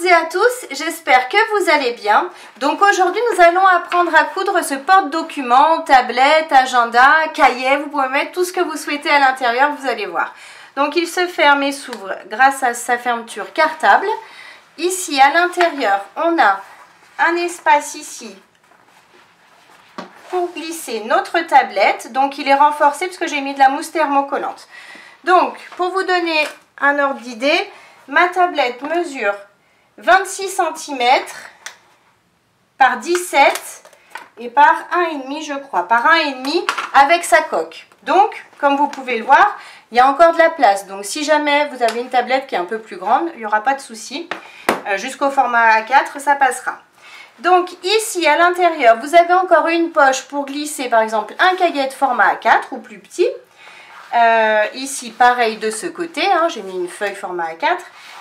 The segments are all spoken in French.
toutes et à tous, j'espère que vous allez bien. Donc aujourd'hui nous allons apprendre à coudre ce porte-document, tablette, agenda, cahier. Vous pouvez mettre tout ce que vous souhaitez à l'intérieur, vous allez voir. Donc il se ferme et s'ouvre grâce à sa fermeture cartable. Ici à l'intérieur on a un espace ici pour glisser notre tablette. Donc il est renforcé parce que j'ai mis de la mousse thermocollante. Donc pour vous donner un ordre d'idée, ma tablette mesure 26 cm par 17 et par 1,5 je crois, par 1,5 avec sa coque. Donc, comme vous pouvez le voir, il y a encore de la place. Donc, si jamais vous avez une tablette qui est un peu plus grande, il n'y aura pas de souci. Jusqu'au format A4, ça passera. Donc, ici, à l'intérieur, vous avez encore une poche pour glisser, par exemple, un cahier de format A4 ou plus petit. Ici, pareil de ce côté, hein, j'ai mis une feuille format A4.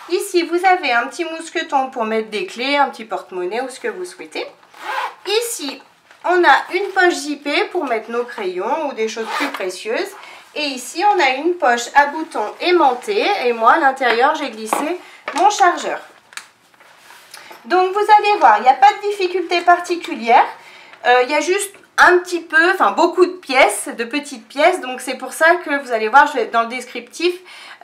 Ici, vous avez un petit mousqueton pour mettre des clés, un petit porte-monnaie ou ce que vous souhaitez. Ici, on a une poche zippée pour mettre nos crayons ou des choses plus précieuses. Et ici, on a une poche à boutons aimantée. Et moi, à l'intérieur, j'ai glissé mon chargeur. Donc, vous allez voir, il n'y a pas de difficulté particulière. Il y a juste un petit peu, enfin beaucoup de pièces, de petites pièces. Donc, c'est pour ça que vous allez voir, dans le descriptif,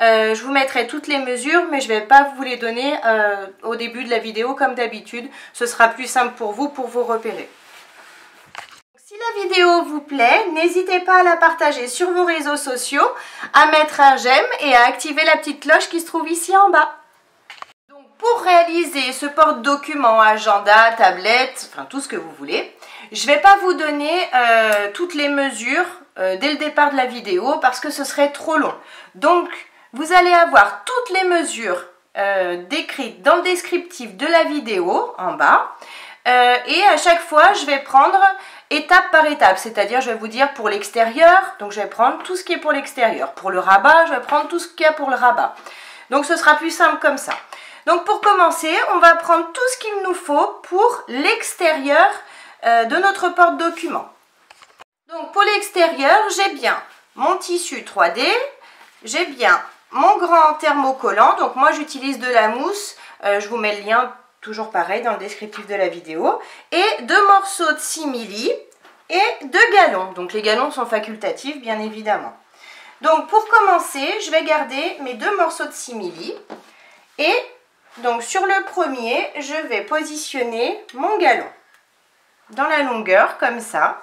je vous mettrai toutes les mesures, mais je ne vais pas vous les donner au début de la vidéo comme d'habitude. Ce sera plus simple pour vous repérer. Si la vidéo vous plaît, n'hésitez pas à la partager sur vos réseaux sociaux, à mettre un j'aime et à activer la petite cloche qui se trouve ici en bas. Donc pour réaliser ce porte-document, agenda, tablette, enfin tout ce que vous voulez, je ne vais pas vous donner toutes les mesures dès le départ de la vidéo parce que ce serait trop long. Donc vous allez avoir toutes les mesures décrites dans le descriptif de la vidéo en bas. Et à chaque fois, je vais prendre étape par étape. C'est-à-dire, je vais vous dire pour l'extérieur, donc je vais prendre tout ce qui est pour l'extérieur. Pour le rabat, je vais prendre tout ce qu'il y a pour le rabat. Donc ce sera plus simple comme ça. Donc pour commencer, on va prendre tout ce qu'il nous faut pour l'extérieur de notre porte-document. Donc pour l'extérieur, j'ai bien mon tissu 3D, j'ai bien mon grand thermocollant, donc moi j'utilise de la mousse, je vous mets le lien toujours pareil dans le descriptif de la vidéo, et 2 morceaux de simili et 2 galons, donc les galons sont facultatifs bien évidemment. Donc pour commencer, je vais garder mes 2 morceaux de simili, et donc sur le premier, je vais positionner mon galon dans la longueur comme ça.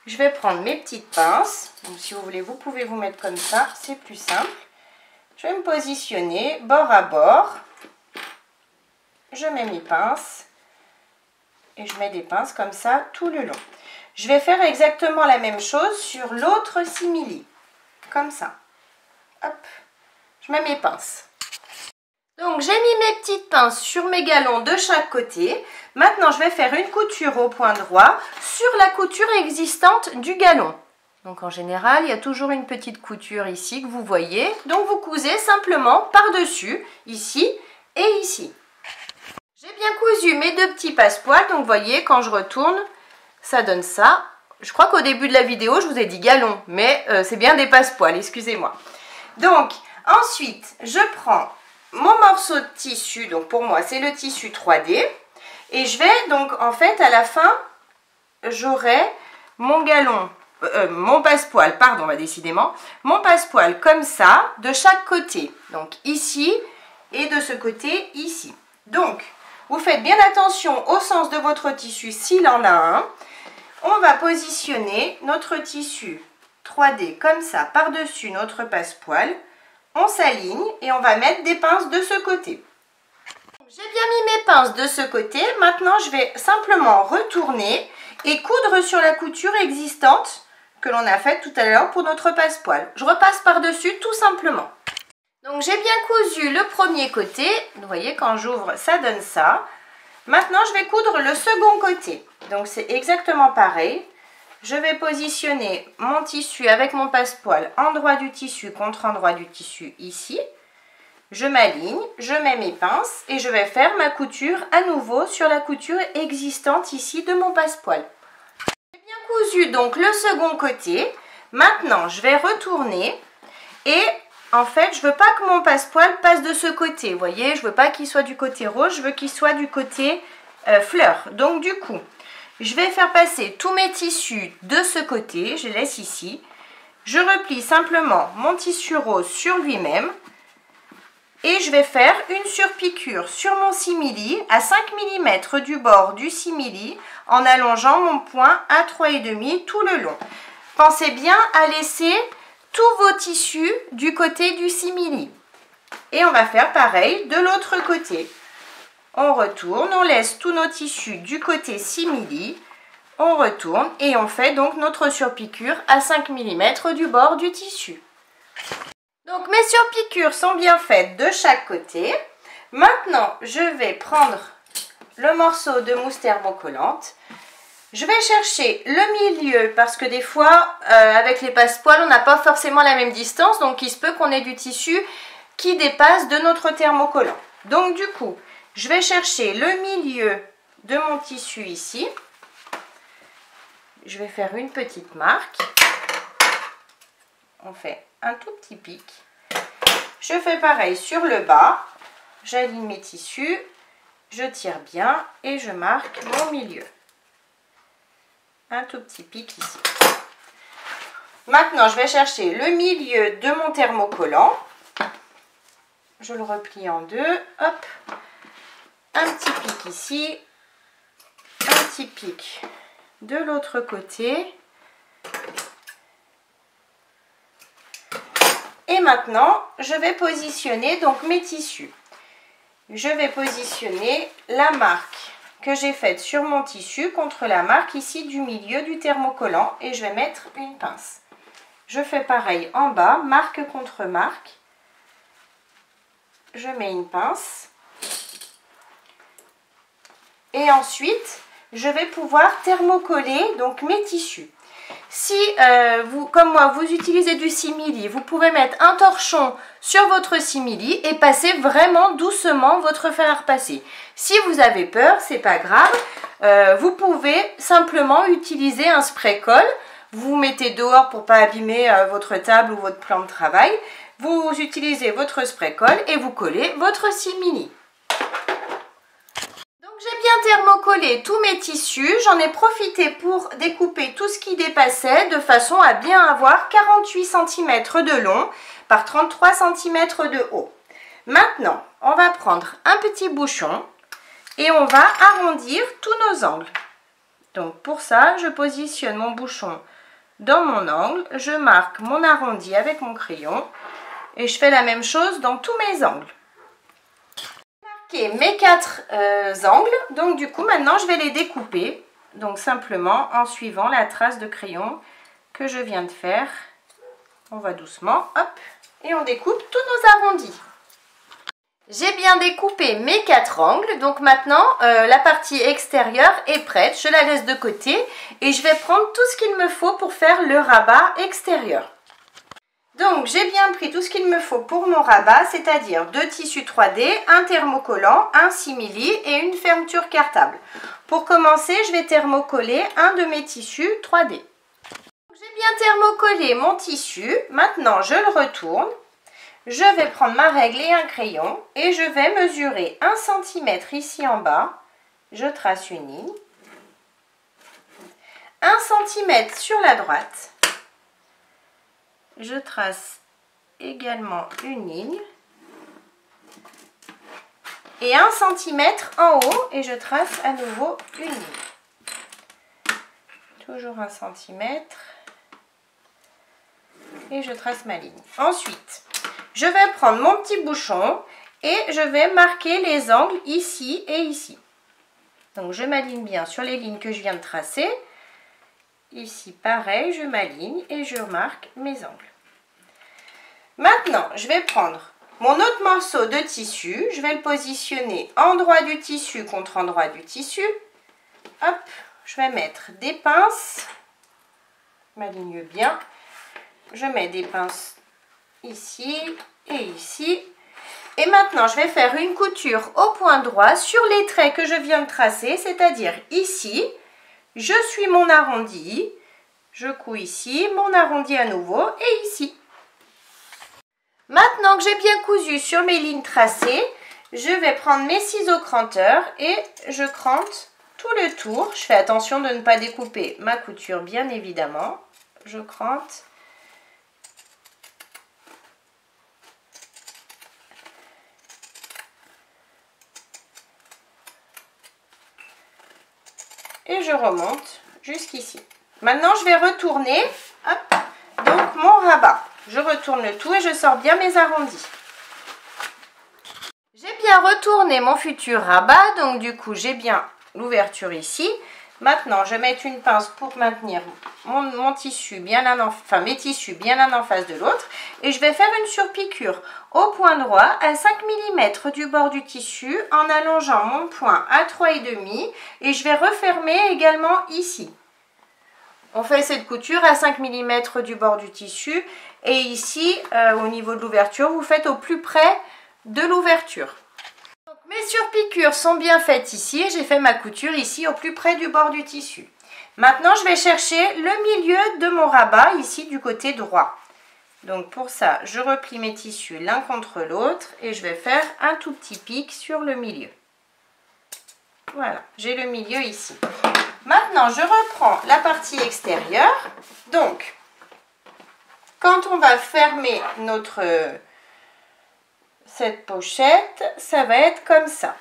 Je vais prendre mes petites pinces, donc si vous voulez vous pouvez vous mettre comme ça, c'est plus simple. Je vais me positionner bord à bord, je mets mes pinces et je mets des pinces comme ça tout le long. Je vais faire exactement la même chose sur l'autre simili, comme ça. Hop, je mets mes pinces. Donc j'ai mis mes petites pinces sur mes galons de chaque côté. Maintenant je vais faire une couture au point droit sur la couture existante du galon. Donc en général, il y a toujours une petite couture ici que vous voyez. Donc vous cousez simplement par-dessus, ici et ici. J'ai bien cousu mes 2 petits passepoils. Donc vous voyez, quand je retourne, ça donne ça. Je crois qu'au début de la vidéo, je vous ai dit galon, mais c'est bien des passepoils, excusez-moi. Donc ensuite, je prends mon morceau de tissu. Donc pour moi, c'est le tissu 3D. Et je vais donc, en fait, à la fin, j'aurai mon galon. Mon passepoil, pardon, décidément, mon passepoil comme ça, de chaque côté, donc ici et de ce côté ici. Donc, vous faites bien attention au sens de votre tissu s'il en a un. On va positionner notre tissu 3D comme ça par-dessus notre passepoil. On s'aligne et on va mettre des pinces de ce côté. J'ai bien mis mes pinces de ce côté. Maintenant, je vais simplement retourner et coudre sur la couture existante que l'on a faite tout à l'heure pour notre passepoil. Je repasse par-dessus tout simplement. Donc j'ai bien cousu le premier côté. Vous voyez, quand j'ouvre, ça donne ça. Maintenant, je vais coudre le second côté. Donc c'est exactement pareil. Je vais positionner mon tissu avec mon passepoil endroit du tissu contre endroit du tissu ici. Je m'aligne, je mets mes pinces et je vais faire ma couture à nouveau sur la couture existante ici de mon passepoil. J'ai bien cousu donc le second côté. Maintenant, je vais retourner et en fait, je veux pas que mon passepoil passe de ce côté. Vous voyez, je veux pas qu'il soit du côté rose, je veux qu'il soit du côté fleur. Donc du coup, je vais faire passer tous mes tissus de ce côté, je les laisse ici. Je replie simplement mon tissu rose sur lui-même et je vais faire une surpiqûre sur mon simili à 5 mm du bord du simili en allongeant mon point à 3,5 tout le long. Pensez bien à laisser tous vos tissus du côté du simili. Et on va faire pareil de l'autre côté. On retourne, on laisse tous nos tissus du côté simili. On retourne et on fait donc notre surpiqûre à 5 mm du bord du tissu. Donc mes surpiqûres sont bien faites de chaque côté. Maintenant, je vais prendre le morceau de mousse thermocollante. Je vais chercher le milieu parce que des fois, avec les passepoils, on n'a pas forcément la même distance. Donc il se peut qu'on ait du tissu qui dépasse de notre thermocollant. Donc du coup, je vais chercher le milieu de mon tissu ici. Je vais faire une petite marque. On fait un tout petit pic. Je fais pareil sur le bas. J'aligne mes tissus. Je tire bien et je marque mon milieu. Un tout petit pic ici. Maintenant, je vais chercher le milieu de mon thermocollant. Je le replie en deux. Hop. Un petit pic ici. Un petit pic de l'autre côté. Et maintenant, je vais positionner donc mes tissus. Je vais positionner la marque que j'ai faite sur mon tissu contre la marque ici du milieu du thermocollant et je vais mettre une pince. Je fais pareil en bas, marque contre marque. Je mets une pince. Et ensuite, je vais pouvoir thermocoller donc mes tissus. Si vous, comme moi, vous utilisez du simili, vous pouvez mettre un torchon sur votre simili et passer vraiment doucement votre fer à repasser. Si vous avez peur, c'est pas grave. Vous pouvez simplement utiliser un spray colle. Vous mettez dehors pour pas abîmer votre table ou votre plan de travail. Vous utilisez votre spray colle et vous collez votre simili. J'ai bien thermocollé tous mes tissus, j'en ai profité pour découper tout ce qui dépassait de façon à bien avoir 48 cm de long par 33 cm de haut. Maintenant, on va prendre un petit bouchon et on va arrondir tous nos angles. Donc pour ça, je positionne mon bouchon dans mon angle, je marque mon arrondi avec mon crayon et je fais la même chose dans tous mes angles. Mes 4 angles, donc du coup maintenant je vais les découper, donc simplement en suivant la trace de crayon que je viens de faire. On va doucement, hop, et on découpe tous nos arrondis. J'ai bien découpé mes 4 angles, donc maintenant la partie extérieure est prête, je la laisse de côté et je vais prendre tout ce qu'il me faut pour faire le rabat extérieur. Donc j'ai bien pris tout ce qu'il me faut pour mon rabat, c'est-à-dire 2 tissus 3D, un thermocollant, un simili et une fermeture cartable. Pour commencer, je vais thermocoller un de mes tissus 3D. J'ai bien thermocollé mon tissu, maintenant je le retourne. Je vais prendre ma règle et un crayon et je vais mesurer 1 cm ici en bas. Je trace une ligne. 1 cm sur la droite. Je trace également une ligne et 1 cm en haut et je trace à nouveau une ligne. Toujours 1 cm et je trace ma ligne. Ensuite, je vais prendre mon petit bouchon et je vais marquer les angles ici et ici. Donc je m'aligne bien sur les lignes que je viens de tracer. Ici, pareil, je m'aligne et je marque mes angles. Maintenant, je vais prendre mon autre morceau de tissu. Je vais le positionner endroit du tissu contre endroit du tissu. Hop, je vais mettre des pinces. Je m'aligne bien. Je mets des pinces ici et ici. Et maintenant, je vais faire une couture au point droit sur les traits que je viens de tracer, c'est-à-dire ici. Je suis mon arrondi, je couds ici, mon arrondi à nouveau et ici. Maintenant que j'ai bien cousu sur mes lignes tracées, je vais prendre mes ciseaux cranteurs et je crante tout le tour. Je fais attention de ne pas découper ma couture, bien évidemment. Je crante. Et je remonte jusqu'ici. Maintenant, je vais retourner donc mon rabat. Je retourne le tout et je sors bien mes arrondis. J'ai bien retourné mon futur rabat, donc du coup, j'ai bien l'ouverture ici. Maintenant, je vais mettre une pince pour maintenir mon tissu bien l'un mes tissus bien l'un en face de l'autre. Et je vais faire une surpiqûre au point droit à 5 mm du bord du tissu en allongeant mon point à 3,5 et je vais refermer également ici. On fait cette couture à 5 mm du bord du tissu et ici, au niveau de l'ouverture, vous faites au plus près de l'ouverture. Mes surpiqûres sont bien faites ici et j'ai fait ma couture ici au plus près du bord du tissu. Maintenant, je vais chercher le milieu de mon rabat ici du côté droit. Donc pour ça, je replie mes tissus l'un contre l'autre et je vais faire un tout petit pic sur le milieu. Voilà, j'ai le milieu ici. Maintenant, je reprends la partie extérieure. Donc, quand on va fermer cette pochette, ça va être comme ça.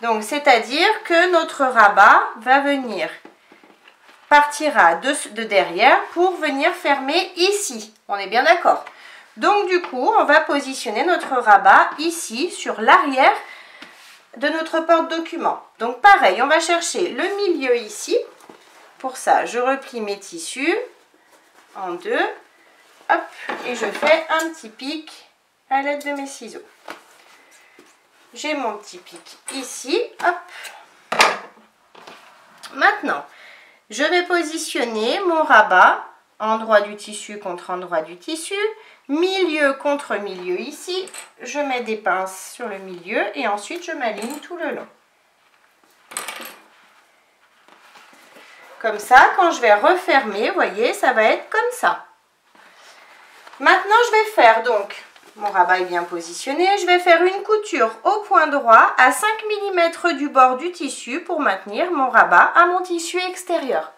Donc, c'est-à-dire que notre rabat va venir, partira de derrière pour venir fermer ici. On est bien d'accord? Donc, du coup, on va positionner notre rabat ici, sur l'arrière de notre porte-document. Donc, pareil, on va chercher le milieu ici. Pour ça, je replie mes tissus en deux. Hop, et je fais un petit pic à l'aide de mes ciseaux. J'ai mon petit pic ici, hop. Maintenant, je vais positionner mon rabat endroit du tissu contre endroit du tissu, milieu contre milieu ici. Je mets des pinces sur le milieu et ensuite je m'aligne tout le long. Comme ça, quand je vais refermer, vous voyez, ça va être comme ça. Maintenant, je vais faire donc... Mon rabat est bien positionné. Je vais faire une couture au point droit à 5 mm du bord du tissu pour maintenir mon rabat à mon tissu extérieur.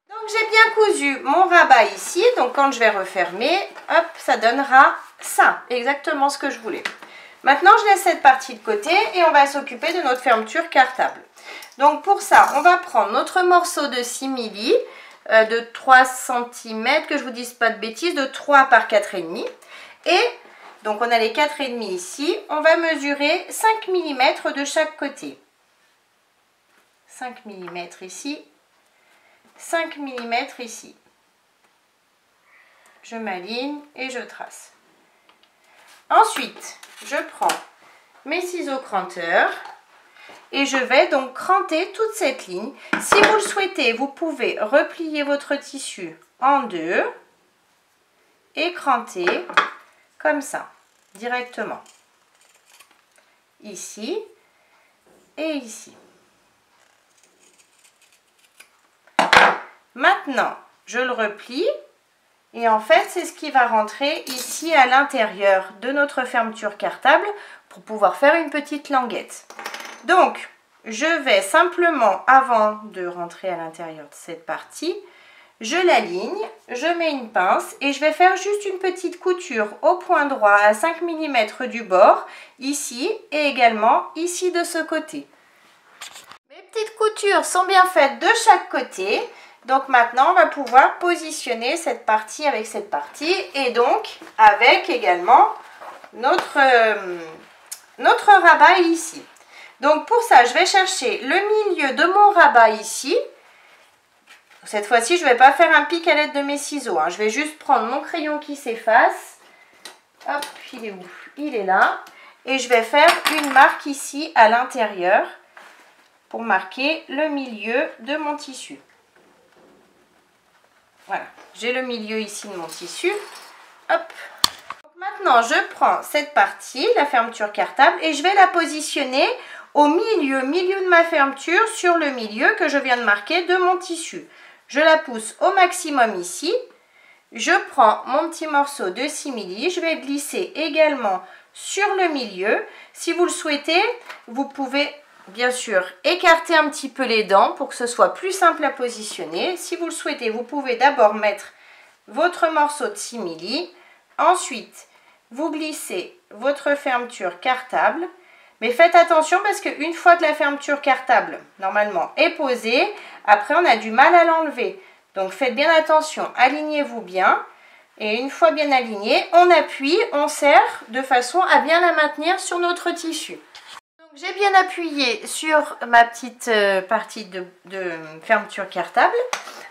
Donc j'ai bien cousu mon rabat ici. Donc quand je vais refermer, hop, ça donnera ça, exactement ce que je voulais. Maintenant, je laisse cette partie de côté et on va s'occuper de notre fermeture cartable. Donc pour ça, on va prendre notre morceau de 6 mm de 3 cm, que je vous dise pas de bêtises, de 3 par 4,5 et donc on a les 4,5 ici, on va mesurer 5 mm de chaque côté. 5 mm ici, 5 mm ici. Je m'aligne et je trace. Ensuite, je prends mes ciseaux cranteurs et je vais donc cranter toute cette ligne. Si vous le souhaitez, vous pouvez replier votre tissu en deux et cranter comme ça, directement. Ici et ici. Maintenant, je le replie et en fait, c'est ce qui va rentrer ici à l'intérieur de notre fermeture cartable pour pouvoir faire une petite languette. Donc, je vais simplement, avant de rentrer à l'intérieur de cette partie, je l'aligne, je mets une pince et je vais faire juste une petite couture au point droit à 5 mm du bord, ici et également ici de ce côté. Mes petites coutures sont bien faites de chaque côté. Donc maintenant, on va pouvoir positionner cette partie avec cette partie et donc avec également notre rabat ici. Donc pour ça, je vais chercher le milieu de mon rabat ici. Cette fois-ci, je ne vais pas faire un pic à l'aide de mes ciseaux, hein. Je vais juste prendre mon crayon qui s'efface. Hop, il est où? Il est là. Et je vais faire une marque ici à l'intérieur pour marquer le milieu de mon tissu. Voilà, j'ai le milieu ici de mon tissu. Hop. Donc maintenant, je prends cette partie, la fermeture cartable, et je vais la positionner au milieu de ma fermeture sur le milieu que je viens de marquer de mon tissu. Je la pousse au maximum ici. je prends mon petit morceau de simili, je vais glisser également sur le milieu. Si vous le souhaitez, vous pouvez bien sûr écarter un petit peu les dents pour que ce soit plus simple à positionner. Si vous le souhaitez, vous pouvez d'abord mettre votre morceau de simili. Ensuite, vous glissez votre fermeture cartable. Mais faites attention parce qu'une fois que la fermeture cartable, normalement, est posée, après on a du mal à l'enlever. Donc faites bien attention, alignez-vous bien. Et une fois bien aligné, on appuie, on serre de façon à bien la maintenir sur notre tissu. J'ai bien appuyé sur ma petite partie de fermeture cartable.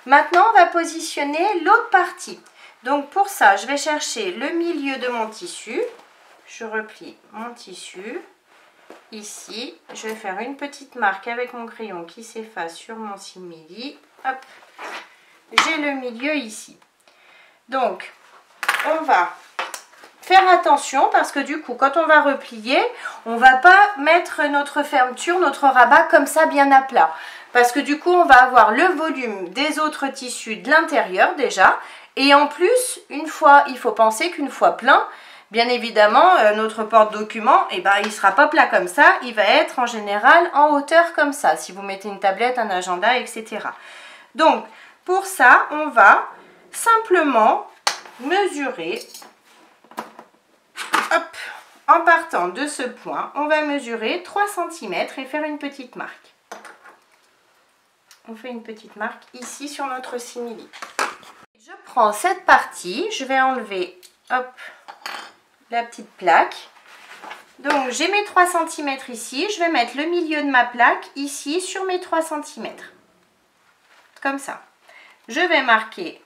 Maintenant, on va positionner l'autre partie. Donc pour ça, je vais chercher le milieu de mon tissu. Je replie mon tissu. Ici, je vais faire une petite marque avec mon crayon qui s'efface sur mon simili. Hop, j'ai le milieu ici. Donc, on va faire attention parce que du coup, quand on va replier, on ne va pas mettre notre fermeture, notre rabat comme ça bien à plat. Parce que du coup, on va avoir le volume des autres tissus de l'intérieur déjà. Et en plus, il faut penser qu'une fois plein, bien évidemment, notre porte-document, il ne sera pas plat comme ça. Il va être en général en hauteur comme ça, si vous mettez une tablette, un agenda, etc. Donc, pour ça, on va simplement mesurer, hop, en partant de ce point, on va mesurer 3 cm et faire une petite marque. On fait une petite marque ici sur notre simili. Je prends cette partie, je vais enlever, hop, la petite plaque. Donc j'ai mes 3 cm ici, je vais mettre le milieu de ma plaque ici sur mes 3 cm. Comme ça. Je vais marquer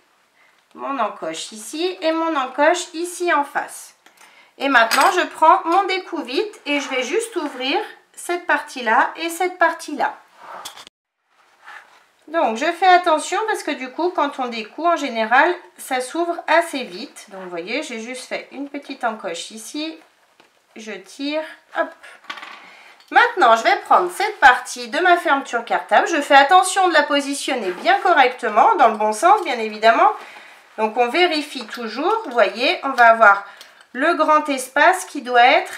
mon encoche ici et mon encoche ici en face. Et maintenant, je prends mon découvite et je vais juste ouvrir cette partie-là et cette partie-là. Donc, je fais attention parce que du coup, quand on découd, en général, ça s'ouvre assez vite. Donc, vous voyez, j'ai juste fait une petite encoche ici. Je tire, hop. Maintenant, je vais prendre cette partie de ma fermeture cartable. Je fais attention de la positionner bien correctement, dans le bon sens, bien évidemment. Donc, on vérifie toujours. Vous voyez, on va avoir le grand espace qui doit être,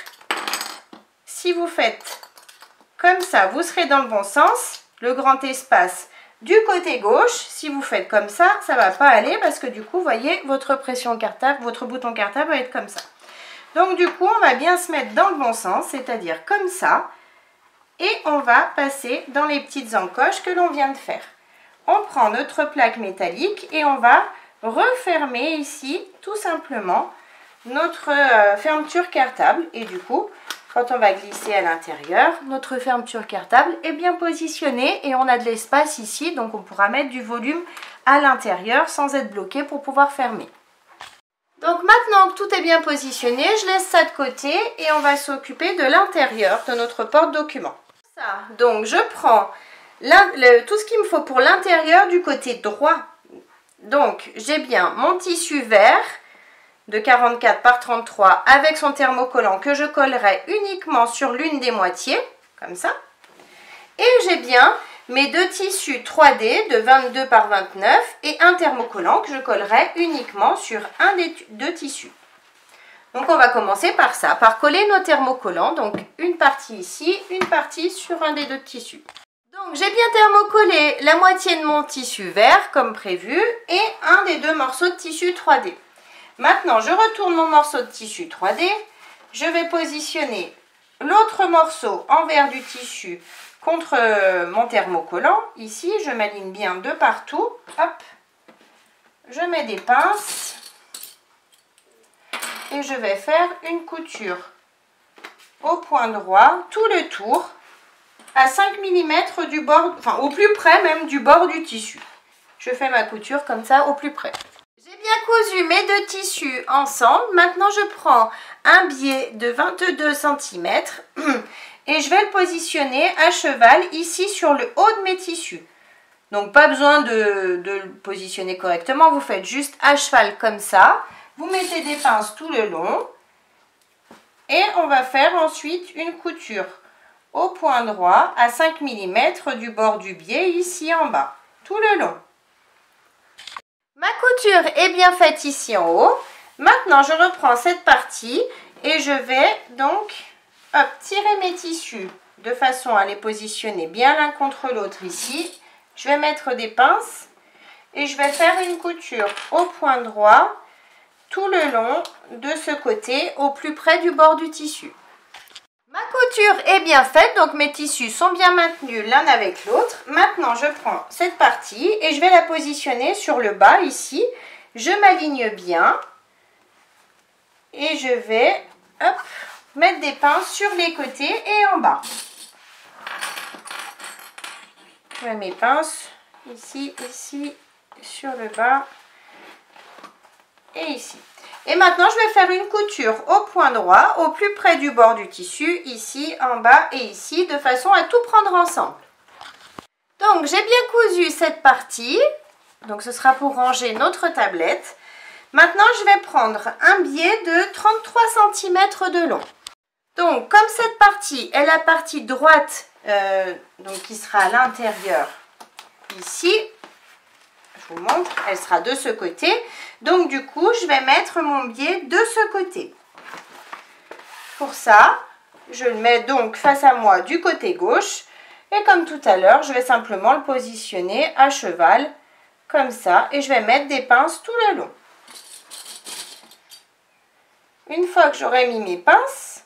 si vous faites comme ça, vous serez dans le bon sens. Le grand espace du côté gauche, si vous faites comme ça ne va pas aller parce que du coup, vous voyez, votre pression cartable, votre bouton cartable va être comme ça. Donc, du coup, on va bien se mettre dans le bon sens, c'est-à-dire comme ça. Et on va passer dans les petites encoches que l'on vient de faire. On prend notre plaque métallique et on va refermer ici tout simplement notre fermeture cartable. Et du coup, quand on va glisser à l'intérieur, notre fermeture cartable est bien positionnée et on a de l'espace ici. Donc on pourra mettre du volume à l'intérieur sans être bloqué pour pouvoir fermer. Donc maintenant que tout est bien positionné, je laisse ça de côté et on va s'occuper de l'intérieur de notre porte-document. Donc je prends tout ce qu'il me faut pour l'intérieur du côté droit. Donc j'ai bien mon tissu vert de 44 par 33 avec son thermocollant que je collerai uniquement sur l'une des moitiés, comme ça. Et j'ai bien mes deux tissus 3D de 22 par 29 et un thermocollant que je collerai uniquement sur un des deux tissus. Donc on va commencer par ça, par coller nos thermocollants, donc une partie ici, une partie sur un des deux tissus. Donc j'ai bien thermocollé la moitié de mon tissu vert comme prévu et un des deux morceaux de tissu 3D. Maintenant je retourne mon morceau de tissu 3D, je vais positionner l'autre morceau envers du tissu contre mon thermocollant. Ici je m'aligne bien de partout, hop, je mets des pinces. Et je vais faire une couture au point droit, tout le tour, à 5 mm du bord, enfin au plus près même du bord du tissu. Je fais ma couture comme ça au plus près. J'ai bien cousu mes deux tissus ensemble. Maintenant je prends un biais de 22 cm et je vais le positionner à cheval ici sur le haut de mes tissus. Donc pas besoin de le positionner correctement, vous faites juste à cheval comme ça. Vous mettez des pinces tout le long et on va faire ensuite une couture au point droit à 5 mm du bord du biais ici en bas, tout le long. Ma couture est bien faite ici en haut. Maintenant, je reprends cette partie et je vais donc tirer mes tissus de façon à les positionner bien l'un contre l'autre ici. Je vais mettre des pinces et je vais faire une couture au point droit tout le long de ce côté au plus près du bord du tissu. Ma couture est bien faite, donc mes tissus sont bien maintenus l'un avec l'autre. Maintenant, je prends cette partie et je vais la positionner sur le bas ici. Je m'aligne bien et je vais mettre des pinces sur les côtés et en bas. Je mets mes pinces ici, ici, sur le bas et ici. Et maintenant, je vais faire une couture au point droit, au plus près du bord du tissu, ici, en bas et ici, de façon à tout prendre ensemble. Donc, j'ai bien cousu cette partie. Donc, ce sera pour ranger notre tablette. Maintenant, je vais prendre un biais de 33 cm de long. Donc, comme cette partie est la partie droite, donc qui sera à l'intérieur, ici, je vous montre, elle sera de ce côté. Donc du coup, je vais mettre mon biais de ce côté. Pour ça, je le mets donc face à moi du côté gauche. Et comme tout à l'heure, je vais simplement le positionner à cheval, comme ça. Et je vais mettre des pinces tout le long. Une fois que j'aurai mis mes pinces,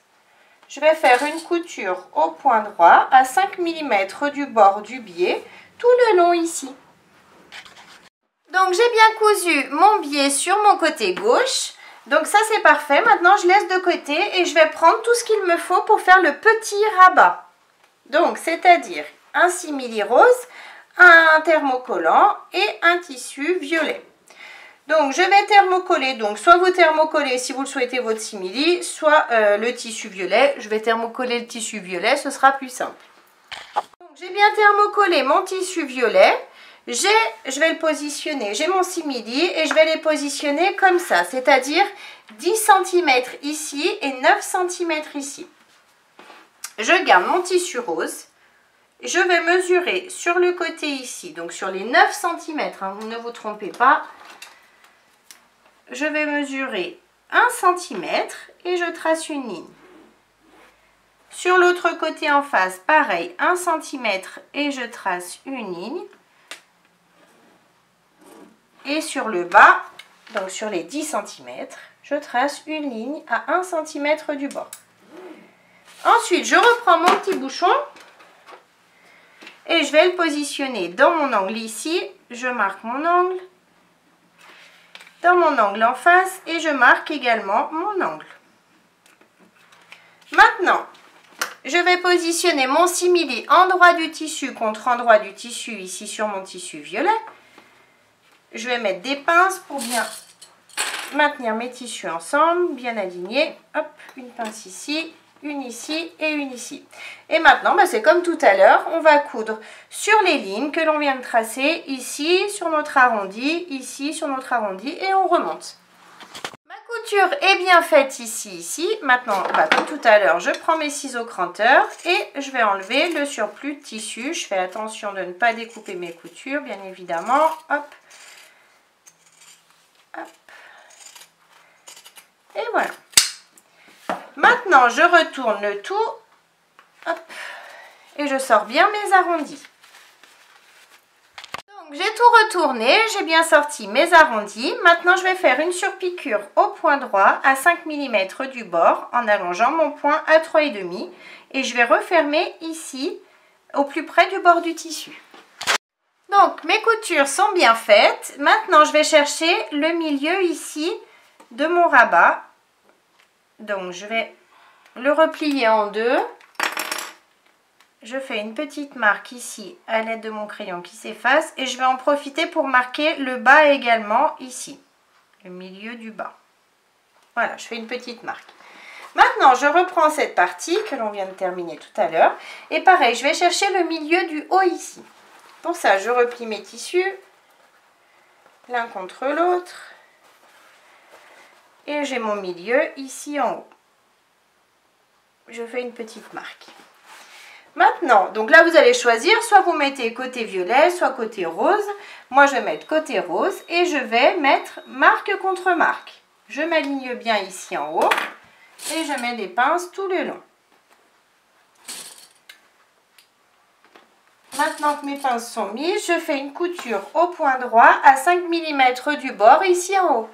je vais faire une couture au point droit à 5 mm du bord du biais, tout le long ici. Donc j'ai bien cousu mon biais sur mon côté gauche. Donc ça c'est parfait. Maintenant je laisse de côté et je vais prendre tout ce qu'il me faut pour faire le petit rabat. Donc c'est-à-dire un simili rose, un thermocollant et un tissu violet. Donc je vais thermocoller, donc soit vous thermocollez si vous le souhaitez votre simili, soit le tissu violet. Je vais thermocoller le tissu violet, ce sera plus simple. Donc j'ai bien thermocollé mon tissu violet. Je vais le positionner, j'ai mon simili et je vais les positionner comme ça, c'est-à-dire 10 cm ici et 9 cm ici. Je garde mon tissu rose, je vais mesurer sur le côté ici, donc sur les 9 cm, hein, ne vous trompez pas, je vais mesurer 1 cm et je trace une ligne. Sur l'autre côté en face, pareil, 1 cm et je trace une ligne. Et sur le bas, donc sur les 10 cm, je trace une ligne à 1 cm du bord. Ensuite, je reprends mon petit bouchon et je vais le positionner dans mon angle ici. Je marque mon angle, dans mon angle en face et je marque également mon angle. Maintenant, je vais positionner mon simili endroit du tissu contre endroit du tissu ici sur mon tissu violet. Je vais mettre des pinces pour bien maintenir mes tissus ensemble, bien alignés. Hop, une pince ici, une ici et une ici. Et maintenant, c'est comme tout à l'heure, on va coudre sur les lignes que l'on vient de tracer, ici sur notre arrondi, ici sur notre arrondi et on remonte. Ma couture est bien faite ici. Maintenant, comme tout à l'heure, je prends mes ciseaux cranteurs et je vais enlever le surplus de tissu. Je fais attention de ne pas découper mes coutures, bien évidemment. Hop. Hop. Et voilà. Maintenant, je retourne le tout. Hop. Et je sors bien mes arrondis. Donc, j'ai tout retourné. J'ai bien sorti mes arrondis. Maintenant, je vais faire une surpiqûre au point droit à 5 mm du bord en allongeant mon point à 3,5. Et je vais refermer ici, au plus près du bord du tissu. Donc, mes coutures sont bien faites. Maintenant, je vais chercher le milieu ici de mon rabat. Donc, je vais le replier en deux. Je fais une petite marque ici à l'aide de mon crayon qui s'efface. Et je vais en profiter pour marquer le bas également ici. Le milieu du bas. Voilà, je fais une petite marque. Maintenant, je reprends cette partie que l'on vient de terminer tout à l'heure. Et pareil, je vais chercher le milieu du haut ici. Pour ça, je replie mes tissus l'un contre l'autre et j'ai mon milieu ici en haut. Je fais une petite marque. Maintenant, donc là vous allez choisir, soit vous mettez côté violet, soit côté rose. Moi je vais mettre côté rose et je vais mettre marque contre marque. Je m'aligne bien ici en haut et je mets des pinces tout le long. Maintenant que mes pinces sont mises, je fais une couture au point droit à 5 mm du bord ici en haut.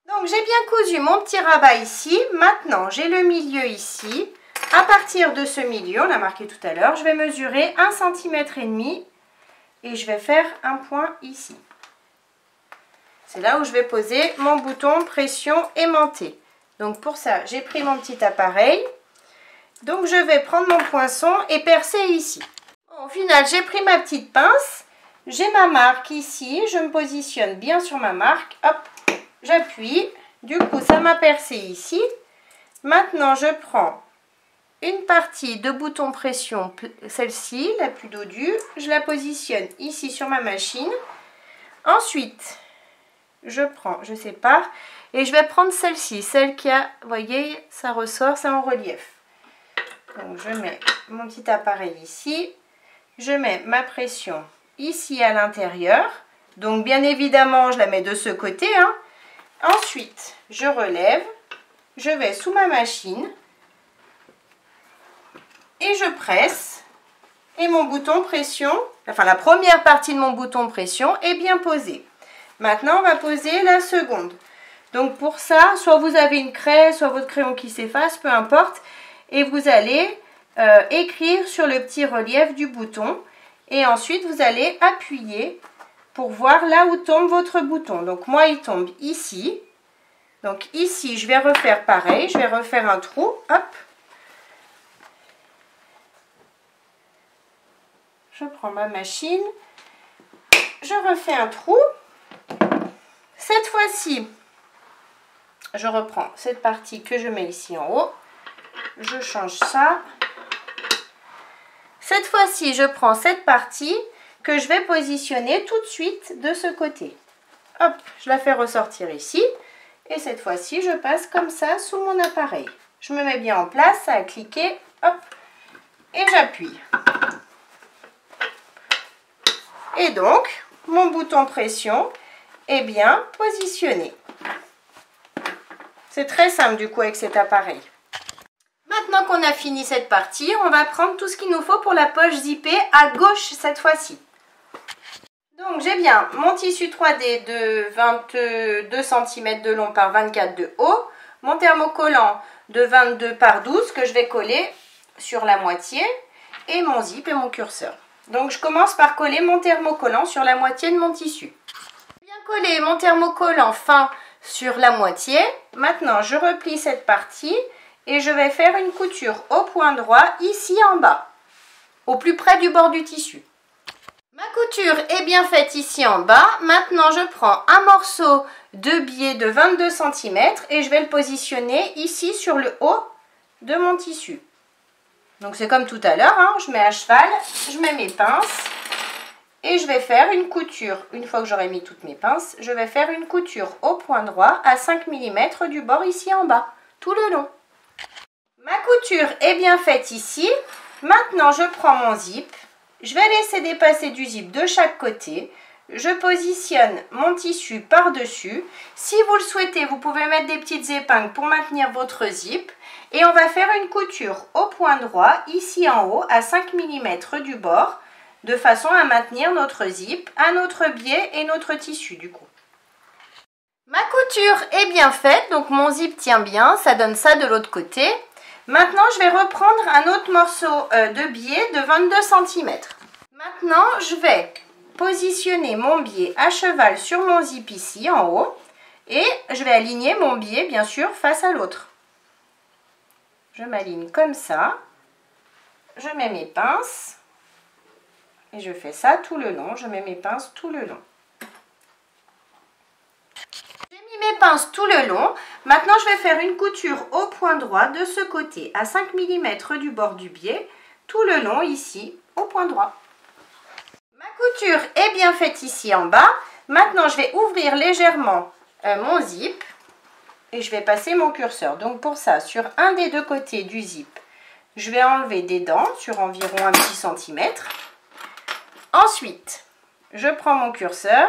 Donc j'ai bien cousu mon petit rabat ici. Maintenant j'ai le milieu ici. À partir de ce milieu, on l'a marqué tout à l'heure, je vais mesurer 1,5 cm et je vais faire un point ici. C'est là où je vais poser mon bouton pression aimantée. Donc pour ça, j'ai pris mon petit appareil. Donc je vais prendre mon poinçon et percer ici. Au final, j'ai pris ma petite pince. J'ai ma marque ici. Je me positionne bien sur ma marque. Hop, j'appuie. Du coup, ça m'a percé ici. Maintenant, je prends une partie de bouton pression, celle-ci, la plus dodue. Je la positionne ici sur ma machine. Ensuite, je prends, je sépare et je vais prendre celle-ci, celle qui a, vous voyez, ça ressort, c'est en relief. Donc je mets mon petit appareil ici, je mets ma pression ici à l'intérieur, donc bien évidemment je la mets de ce côté, hein. Ensuite je relève, je vais sous ma machine et je presse et mon bouton pression, enfin la première partie de mon bouton pression est bien posée. Maintenant, on va poser la seconde. Donc pour ça, soit vous avez une craie, soit votre crayon qui s'efface, peu importe. Et vous allez écrire sur le petit relief du bouton. Et ensuite, vous allez appuyer pour voir là où tombe votre bouton. Donc moi, il tombe ici. Donc ici, je vais refaire pareil. Je vais refaire un trou. Hop. Je prends ma machine. Je refais un trou. Cette fois-ci, je reprends cette partie que je mets ici en haut. Je change ça. Cette fois-ci, je prends cette partie que je vais positionner tout de suite de ce côté. Hop, je la fais ressortir ici. Et cette fois-ci, je passe comme ça sous mon appareil. Je me mets bien en place, ça a cliqué. Hop, et j'appuie. Et donc, mon bouton pression est bien positionné. C'est très simple du coup avec cet appareil. Maintenant qu'on a fini cette partie, on va prendre tout ce qu'il nous faut pour la poche zippée à gauche cette fois-ci. Donc j'ai bien mon tissu 3D de 22 cm de long par 24 de haut, mon thermocollant de 22 par 12 que je vais coller sur la moitié et mon zip et mon curseur. Donc je commence par coller mon thermocollant sur la moitié de mon tissu. Coller mon thermocollant fin sur la moitié. Maintenant, je replie cette partie et je vais faire une couture au point droit ici en bas, au plus près du bord du tissu. Ma couture est bien faite ici en bas. Maintenant, je prends un morceau de biais de 22 cm et je vais le positionner ici sur le haut de mon tissu. Donc, c'est comme tout à l'heure, hein, je mets à cheval, je mets mes pinces. Et je vais faire une couture, une fois que j'aurai mis toutes mes pinces, je vais faire une couture au point droit à 5 mm du bord ici en bas, tout le long. Ma couture est bien faite ici. Maintenant, je prends mon zip. Je vais laisser dépasser du zip de chaque côté. Je positionne mon tissu par-dessus. Si vous le souhaitez, vous pouvez mettre des petites épingles pour maintenir votre zip. Et on va faire une couture au point droit ici en haut à 5 mm du bord, de façon à maintenir notre zip à notre biais et notre tissu du coup. Ma couture est bien faite, donc mon zip tient bien, ça donne ça de l'autre côté. Maintenant, je vais reprendre un autre morceau de biais de 22 cm. Maintenant, je vais positionner mon biais à cheval sur mon zip ici en haut et je vais aligner mon biais bien sûr face à l'autre. Je m'aligne comme ça, je mets mes pinces. Et je fais ça tout le long, je mets mes pinces tout le long. J'ai mis mes pinces tout le long. Maintenant, je vais faire une couture au point droit de ce côté, à 5 mm du bord du biais, tout le long ici, au point droit. Ma couture est bien faite ici en bas. Maintenant, je vais ouvrir légèrement mon zip et je vais passer mon curseur. Donc pour ça, sur un des deux côtés du zip, je vais enlever des dents sur environ un petit centimètre. Ensuite, je prends mon curseur,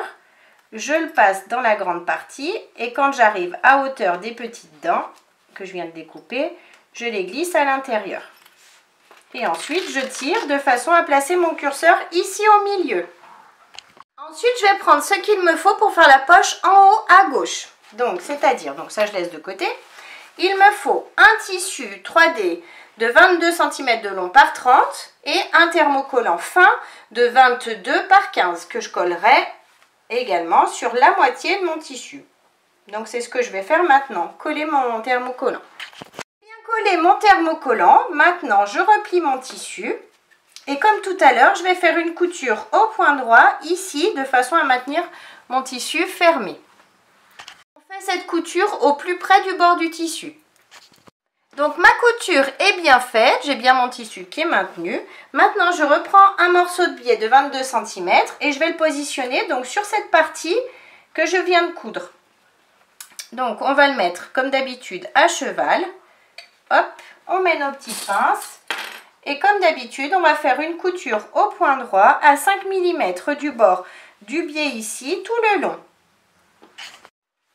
je le passe dans la grande partie et quand j'arrive à hauteur des petites dents que je viens de découper, je les glisse à l'intérieur. Et ensuite, je tire de façon à placer mon curseur ici au milieu. Ensuite, je vais prendre ce qu'il me faut pour faire la poche en haut à gauche. Donc, c'est-à-dire, donc ça je laisse de côté. Il me faut un tissu 3D de 22 cm de long par 30 et un thermocollant fin de 22 par 15 que je collerai également sur la moitié de mon tissu. Donc, c'est ce que je vais faire maintenant, coller mon thermocollant. Bien coller mon thermocollant, maintenant je replie mon tissu. Et comme tout à l'heure, je vais faire une couture au point droit ici de façon à maintenir mon tissu fermé. On fait cette couture au plus près du bord du tissu. Donc ma couture est bien faite, j'ai bien mon tissu qui est maintenu. Maintenant je reprends un morceau de biais de 22 cm et je vais le positionner donc sur cette partie que je viens de coudre. Donc on va le mettre comme d'habitude à cheval. Hop, on met nos petites pinces. Et comme d'habitude, on va faire une couture au point droit à 5 mm du bord du biais ici, tout le long.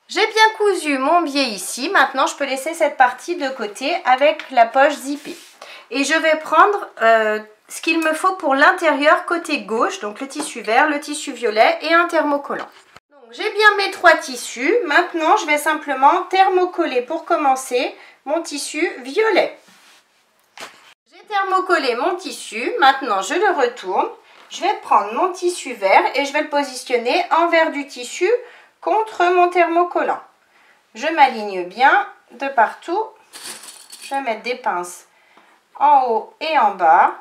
J'ai bien cousu mon biais ici. Maintenant, je peux laisser cette partie de côté avec la poche zippée. Et je vais prendre ce qu'il me faut pour l'intérieur côté gauche, donc le tissu vert, le tissu violet et un thermocollant. Donc, j'ai bien mes trois tissus. Maintenant, je vais simplement thermocoller pour commencer mon tissu violet. Thermocoller mon tissu, maintenant je le retourne, je vais prendre mon tissu vert et je vais le positionner envers du tissu contre mon thermocollant. Je m'aligne bien de partout, je vais mettre des pinces en haut et en bas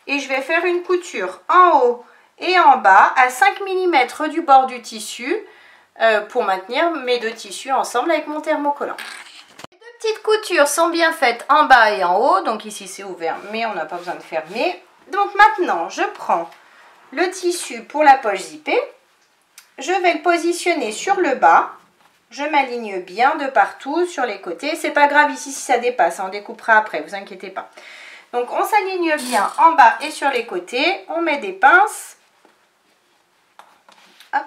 et je vais faire une couture en haut et en bas à 5 mm du bord du tissu pour maintenir mes deux tissus ensemble avec mon thermocollant. Les petites coutures sont bien faites en bas et en haut, donc ici c'est ouvert mais on n'a pas besoin de fermer. Donc maintenant je prends le tissu pour la poche zippée, je vais le positionner sur le bas, je m'aligne bien de partout sur les côtés, c'est pas grave ici si ça dépasse, on découpera après, vous inquiétez pas. Donc on s'aligne bien en bas et sur les côtés, on met des pinces, hop,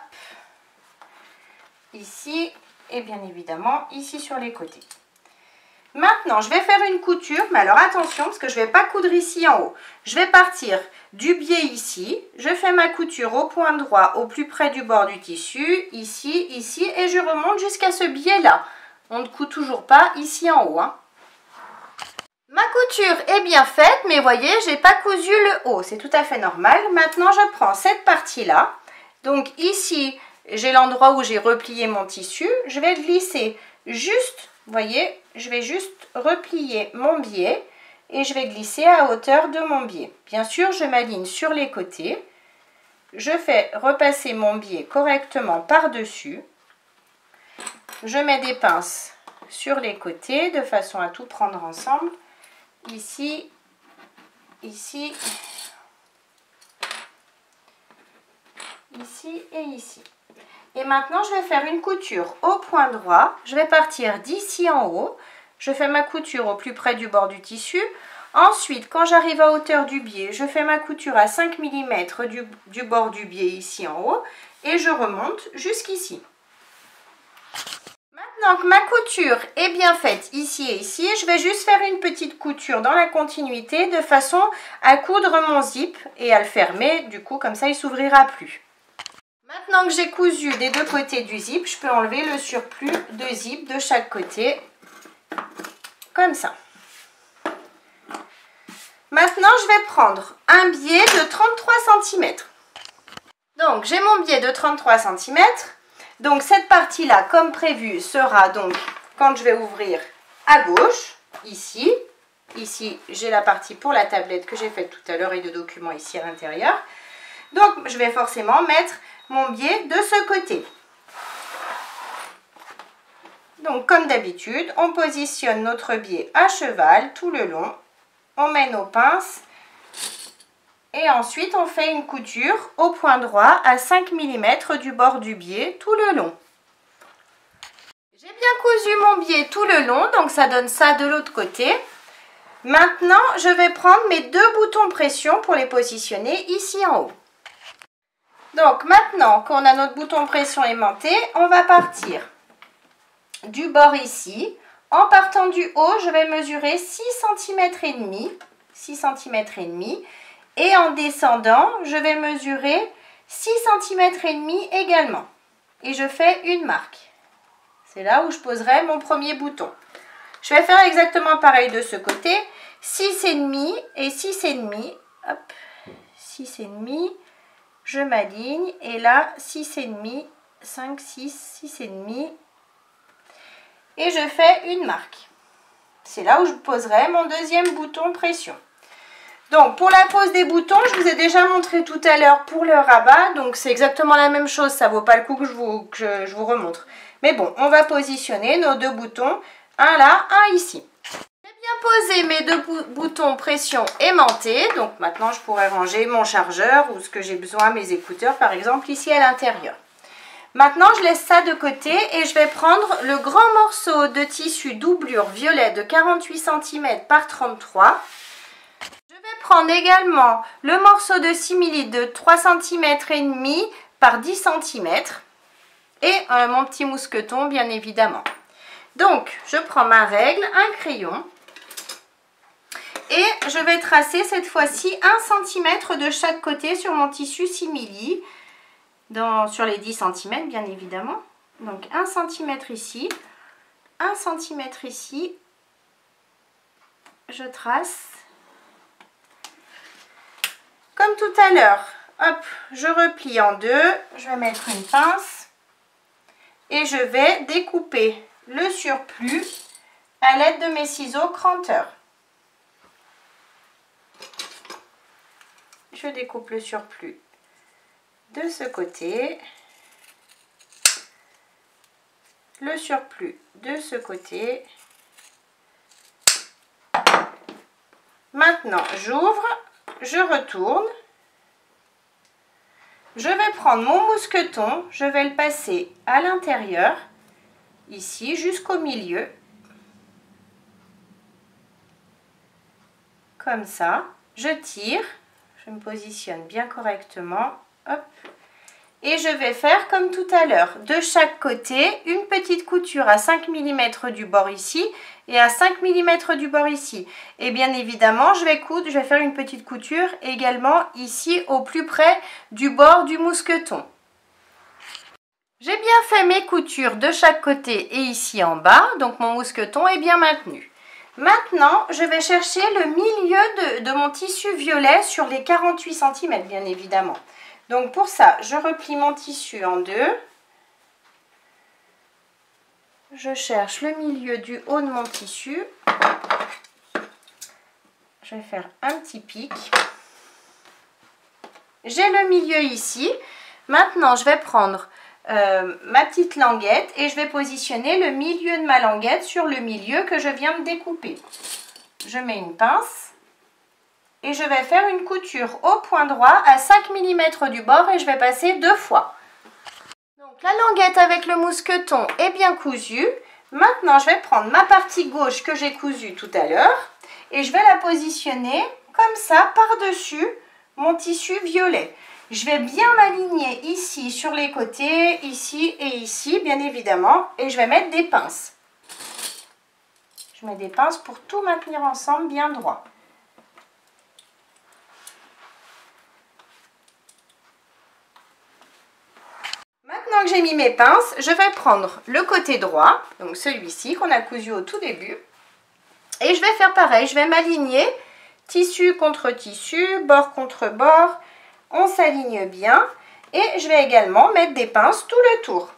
ici et bien évidemment ici sur les côtés. Maintenant, je vais faire une couture, mais alors attention parce que je ne vais pas coudre ici en haut. Je vais partir du biais ici, je fais ma couture au point droit au plus près du bord du tissu, ici, ici, et je remonte jusqu'à ce biais-là. On ne coud toujours pas ici en haut. Hein. Ma couture est bien faite, mais voyez, je n'ai pas cousu le haut, c'est tout à fait normal. Maintenant, je prends cette partie-là. Donc ici, j'ai l'endroit où j'ai replié mon tissu. Je vais glisser juste... Vous voyez, je vais juste replier mon biais et je vais glisser à hauteur de mon biais. Bien sûr, je m'aligne sur les côtés. Je fais repasser mon biais correctement par-dessus. Je mets des pinces sur les côtés de façon à tout prendre ensemble. Ici, ici, ici et ici. Et maintenant, je vais faire une couture au point droit. Je vais partir d'ici en haut. Je fais ma couture au plus près du bord du tissu. Ensuite, quand j'arrive à hauteur du biais, je fais ma couture à 5 mm du bord du biais ici en haut. Et je remonte jusqu'ici. Maintenant que ma couture est bien faite ici et ici, je vais juste faire une petite couture dans la continuité de façon à coudre mon zip et à le fermer. Du coup, comme ça, il ne s'ouvrira plus. Maintenant que j'ai cousu des deux côtés du zip, je peux enlever le surplus de zip de chaque côté, comme ça. Maintenant, je vais prendre un biais de 33 cm. Donc, j'ai mon biais de 33 cm. Donc, cette partie-là, comme prévu, sera donc, quand je vais ouvrir, à gauche, ici. Ici, j'ai la partie pour la tablette que j'ai faite tout à l'heure et de documents ici à l'intérieur. Donc, je vais forcément mettre mon biais de ce côté. Donc, comme d'habitude, on positionne notre biais à cheval tout le long. On met nos pinces et ensuite on fait une couture au point droit à 5 mm du bord du biais tout le long. J'ai bien cousu mon biais tout le long, donc ça donne ça de l'autre côté. Maintenant, je vais prendre mes 2 boutons pression pour les positionner ici en haut. Donc maintenant qu'on a notre bouton pression aimanté, on va partir du bord ici. En partant du haut, je vais mesurer 6 cm et demi, 6 cm et demi, et en descendant, je vais mesurer 6 cm et demi également. Et je fais une marque. C'est là où je poserai mon premier bouton. Je vais faire exactement pareil de ce côté, 6,5 et 6,5. Hop, 6,5. Je m'aligne et là 6,5, 5, 6, 6,5 et je fais une marque. C'est là où je poserai mon deuxième bouton pression. Donc pour la pose des boutons, je vous ai déjà montré tout à l'heure pour le rabat, donc c'est exactement la même chose, ça vaut pas le coup que je vous remontre. Mais bon, on va positionner nos 2 boutons, un là, un ici. J'ai bien posé mes 2 boutons pression aimantés, donc maintenant je pourrais ranger mon chargeur ou ce que j'ai besoin, mes écouteurs par exemple, ici à l'intérieur. Maintenant je laisse ça de côté et je vais prendre le grand morceau de tissu doublure violet de 48 cm par 33. Je vais prendre également le morceau de simili de 3 cm et demi par 10 cm et mon petit mousqueton bien évidemment. Donc je prends ma règle, un crayon et je vais tracer cette fois-ci 1 cm de chaque côté sur mon tissu simili, sur les 10 cm bien évidemment. Donc 1 cm ici, 1 cm ici, je trace. Comme tout à l'heure, hop, je replie en 2, je vais mettre une pince et je vais découper le surplus à l'aide de mes ciseaux cranteurs. Je découpe le surplus de ce côté, le surplus de ce côté. Maintenant, j'ouvre, je retourne. Je vais prendre mon mousqueton, je vais le passer à l'intérieur, ici jusqu'au milieu, comme ça. Je tire, je me positionne bien correctement, hop, et je vais faire comme tout à l'heure, de chaque côté, une petite couture à 5 mm du bord ici et à 5 mm du bord ici. Et bien évidemment, je vais faire une petite couture également ici au plus près du bord du mousqueton. J'ai bien fait mes coutures de chaque côté et ici en bas, donc mon mousqueton est bien maintenu. Maintenant, je vais chercher le milieu de mon tissu violet sur les 48 cm bien évidemment. Donc pour ça, je replie mon tissu en 2. Je cherche le milieu du haut de mon tissu. Je vais faire un petit pic. J'ai le milieu ici. Maintenant, je vais prendre ma petite languette et je vais positionner le milieu de ma languette sur le milieu que je viens de découper. Je mets une pince. Et je vais faire une couture au point droit à 5 mm du bord et je vais passer 2 fois. Donc la languette avec le mousqueton est bien cousue. Maintenant je vais prendre ma partie gauche que j'ai cousue tout à l'heure et je vais la positionner comme ça par-dessus mon tissu violet. Je vais bien m'aligner ici sur les côtés, ici et ici bien évidemment et je vais mettre des pinces. Je mets des pinces pour tout maintenir ensemble bien droit. Maintenant que j'ai mis mes pinces, je vais prendre le côté droit, donc celui-ci qu'on a cousu au tout début. Et je vais faire pareil, je vais m'aligner tissu contre tissu, bord contre bord. On s'aligne bien. Et je vais également mettre des pinces tout le tour.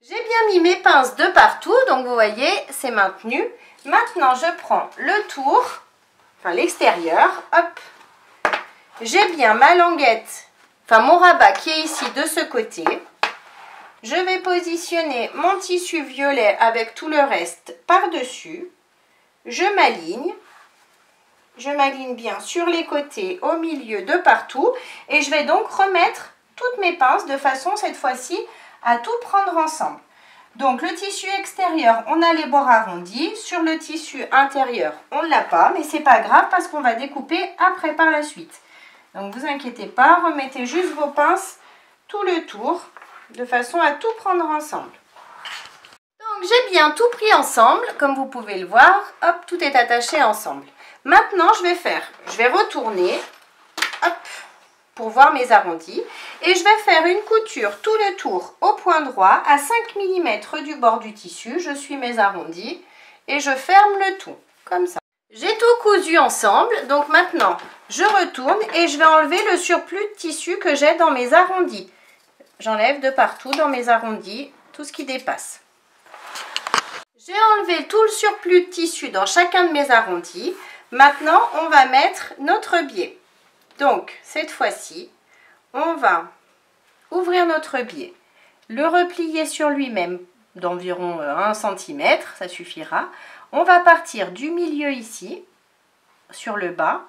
J'ai bien mis mes pinces de partout, donc vous voyez, c'est maintenu. Maintenant, je prends le tour, enfin l'extérieur, hop. J'ai bien ma languette. Enfin, mon rabat qui est ici de ce côté. Je vais positionner mon tissu violet avec tout le reste par-dessus. Je m'aligne. Je m'aligne bien sur les côtés, au milieu, de partout. Et je vais donc remettre toutes mes pinces de façon, cette fois-ci, à tout prendre ensemble. Donc le tissu extérieur, on a les bords arrondis. Sur le tissu intérieur, on ne l'a pas, mais c'est pas grave parce qu'on va découper après par la suite. Donc vous inquiétez pas, remettez juste vos pinces tout le tour de façon à tout prendre ensemble. Donc j'ai bien tout pris ensemble, comme vous pouvez le voir, hop, tout est attaché ensemble. Maintenant je vais retourner, hop, pour voir mes arrondis, et je vais faire une couture tout le tour au point droit à 5 mm du bord du tissu. Je suis mes arrondis et je ferme le tout, comme ça. J'ai tout cousu ensemble, donc maintenant je retourne et je vais enlever le surplus de tissu que j'ai dans mes arrondis. J'enlève de partout dans mes arrondis tout ce qui dépasse. J'ai enlevé tout le surplus de tissu dans chacun de mes arrondis. Maintenant, on va mettre notre biais. Donc, cette fois-ci, on va ouvrir notre biais, le replier sur lui-même d'environ 1 cm, ça suffira. On va partir du milieu ici, sur le bas.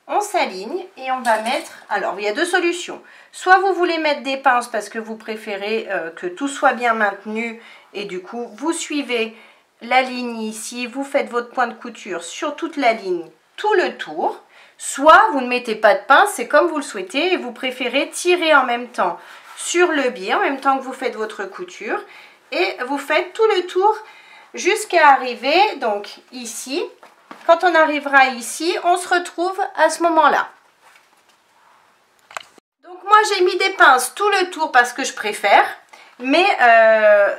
On s'aligne et on va mettre... Alors, il y a deux solutions. Soit vous voulez mettre des pinces parce que vous préférez que tout soit bien maintenu et du coup, vous suivez la ligne ici, vous faites votre point de couture sur toute la ligne, tout le tour. Soit vous ne mettez pas de pince, c'est comme vous le souhaitez et vous préférez tirer en même temps sur le biais, en même temps que vous faites votre couture. Et vous faites tout le tour jusqu'à arriver donc ici. Quand on arrivera ici, on se retrouve à ce moment-là. Donc moi j'ai mis des pinces tout le tour parce que je préfère. Mais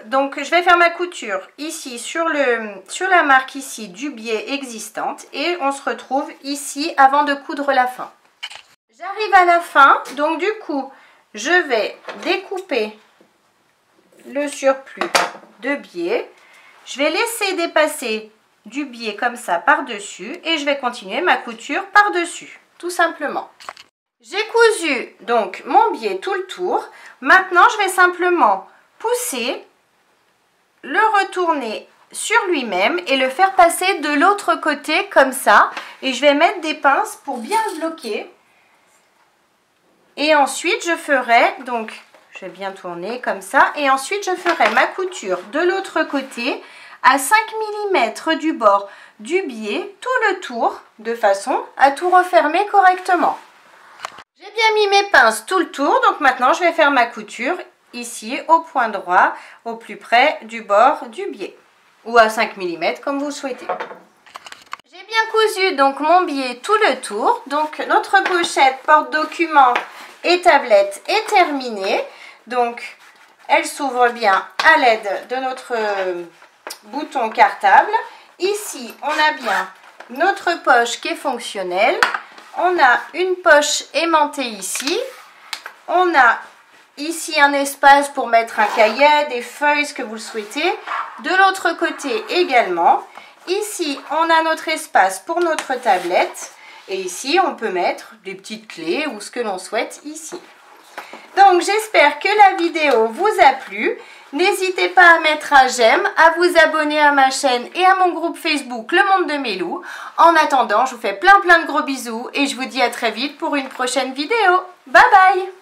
donc je vais faire ma couture ici sur la marque ici du biais existante et on se retrouve ici avant de coudre la fin. J'arrive à la fin, donc du coup je vais découper le surplus de biais. Je vais laisser dépasser du biais comme ça par-dessus et je vais continuer ma couture par-dessus, tout simplement. J'ai cousu donc mon biais tout le tour. Maintenant, je vais simplement pousser, le retourner sur lui-même et le faire passer de l'autre côté comme ça. Et je vais mettre des pinces pour bien le bloquer. Et ensuite, je ferai, donc je vais bien tourner comme ça. Et ensuite, je ferai ma couture de l'autre côté à 5 mm du bord du biais, tout le tour, de façon à tout refermer correctement. J'ai bien mis mes pinces tout le tour, donc maintenant je vais faire ma couture ici au point droit, au plus près du bord du biais, ou à 5 mm comme vous souhaitez. J'ai bien cousu donc mon biais tout le tour, donc notre pochette porte-document et tablette est terminée, donc elle s'ouvre bien à l'aide de notre bouton cartable. Ici on a bien notre poche qui est fonctionnelle. On a une poche aimantée ici. On a ici un espace pour mettre un cahier, des feuilles, ce que vous le souhaitez. De l'autre côté également. Ici, on a notre espace pour notre tablette. Et ici, on peut mettre des petites clés ou ce que l'on souhaite ici. Donc, j'espère que la vidéo vous a plu. N'hésitez pas à mettre un j'aime, à vous abonner à ma chaîne et à mon groupe Facebook Le Monde de Mélou. En attendant, je vous fais plein de gros bisous et je vous dis à très vite pour une prochaine vidéo. Bye bye!